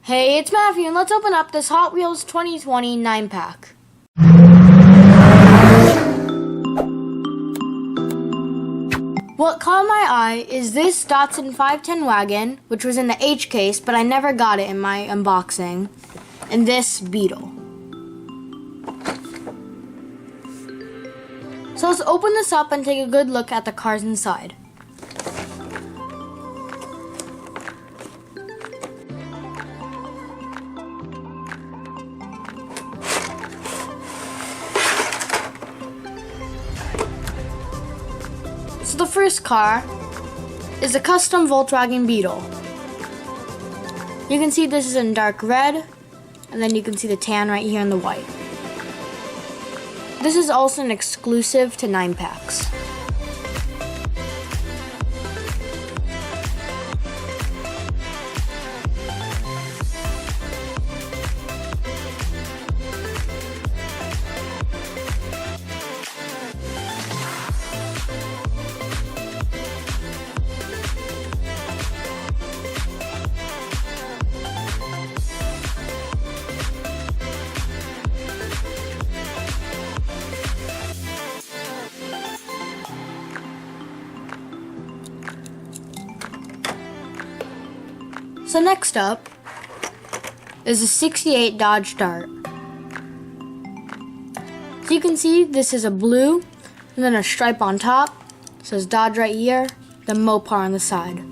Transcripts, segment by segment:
Hey, it's Matthew, and let's open up this Hot Wheels 2020 9-pack. What caught my eye is this Datsun 510 Wagon, which was in the H case, but I never got it in my unboxing, and this Beetle. So let's open this up and take a good look at the cars inside. So the first car is a custom Volkswagen Beetle. You can see this is in dark red, and then you can see the tan right here in the white. This is also an exclusive to 9-packs. So next up is a 68 Dodge Dart. So you can see this is a blue and then a stripe on top. It says Dodge right here, then Mopar on the side.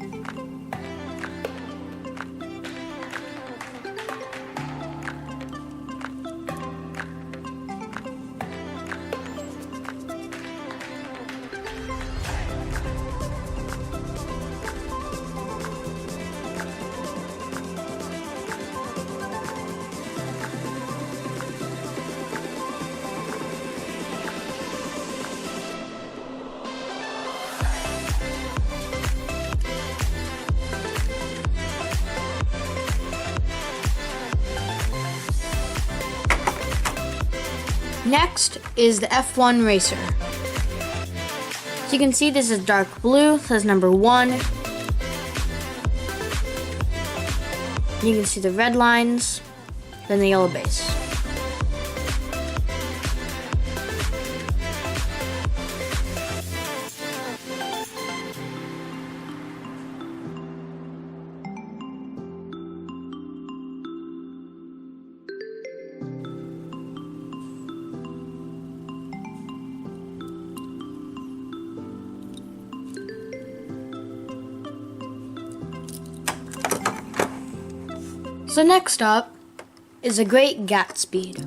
Next is the F1 Racer. So you can see this is dark blue, says number 1. You can see the red lines, then the yellow base. So next up is a Great Gatsby.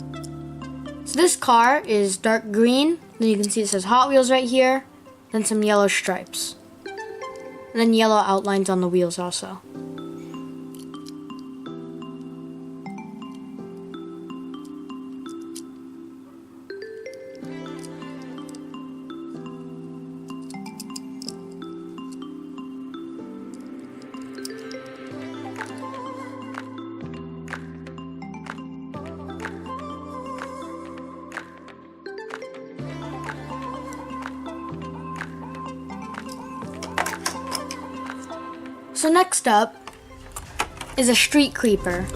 So this car is dark green, then you can see it says Hot Wheels right here, then some yellow stripes, and then yellow outlines on the wheels also. So next up is a Street Creeper.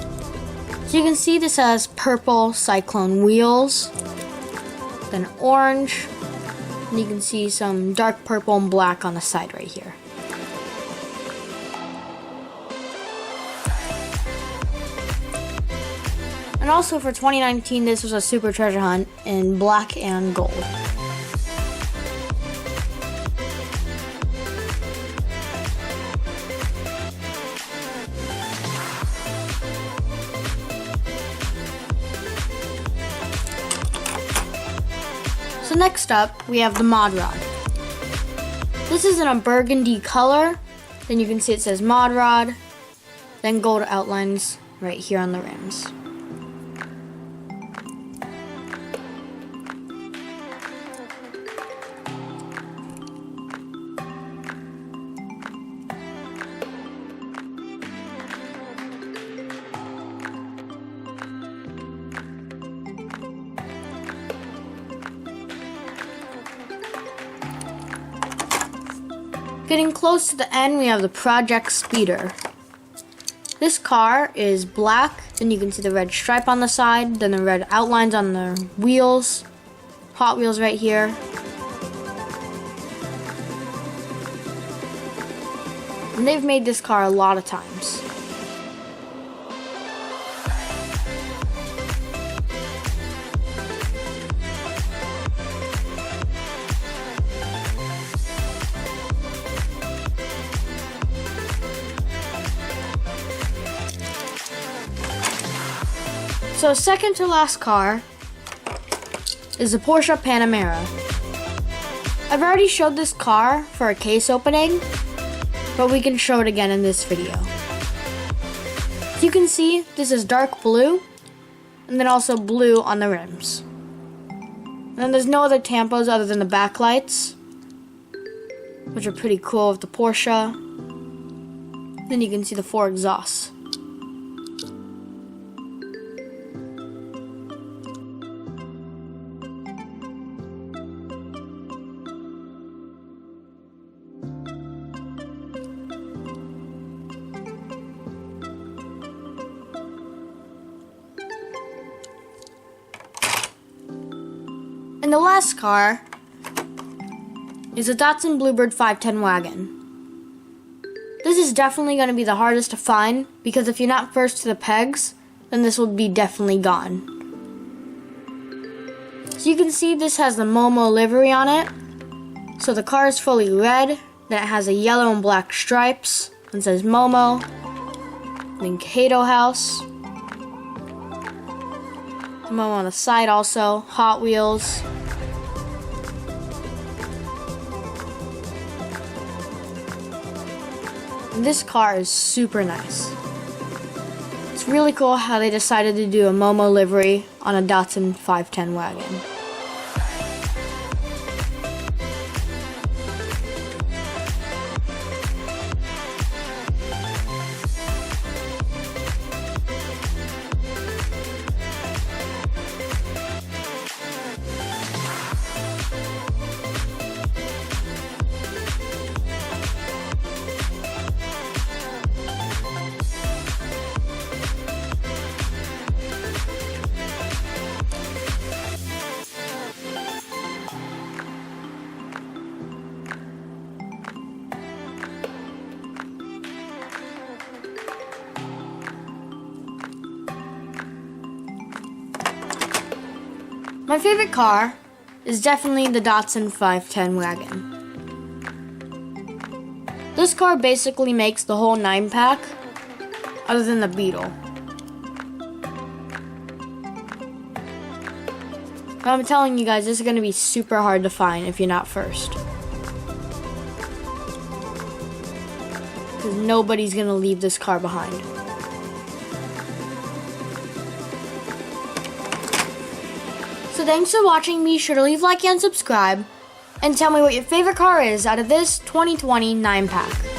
So you can see this has purple cyclone wheels, then orange, and you can see some dark purple and black on the side right here. And also for 2019, this was a super treasure hunt in black and gold. So next up, we have the Mod Rod. This is in a burgundy color. Then you can see it says Mod Rod, then gold outlines right here on the rims. Getting close to the end, we have the Project Speeder. This car is black, then you can see the red stripe on the side, then the red outlines on the wheels, Hot Wheels right here. And they've made this car a lot of times. So second to last car is the Porsche Panamera. I've already showed this car for a case opening, but we can show it again in this video. As you can see, this is dark blue, and then also blue on the rims. And then there's no other tampos other than the backlights, which are pretty cool with the Porsche. Then you can see the 4 exhausts. And the last car is a Datsun Bluebird 510 Wagon. This is definitely going to be the hardest to find because if you're not first to the pegs, then this will be definitely gone. So you can see this has the Momo livery on it. So the car is fully red, then it has a yellow and black stripes, and says Momo, then Kato House. Momo on the side also, Hot Wheels. And this car is super nice. It's really cool how they decided to do a Momo livery on a Datsun 510 wagon. My favorite car is definitely the Datsun 510 wagon. This car basically makes the whole 9-pack, other than the Beetle. But I'm telling you guys, this is going to be super hard to find if you're not first. Because nobody's going to leave this car behind. So thanks for watching. Be sure to leave a like and subscribe. And tell me what your favorite car is out of this 2020 9-pack.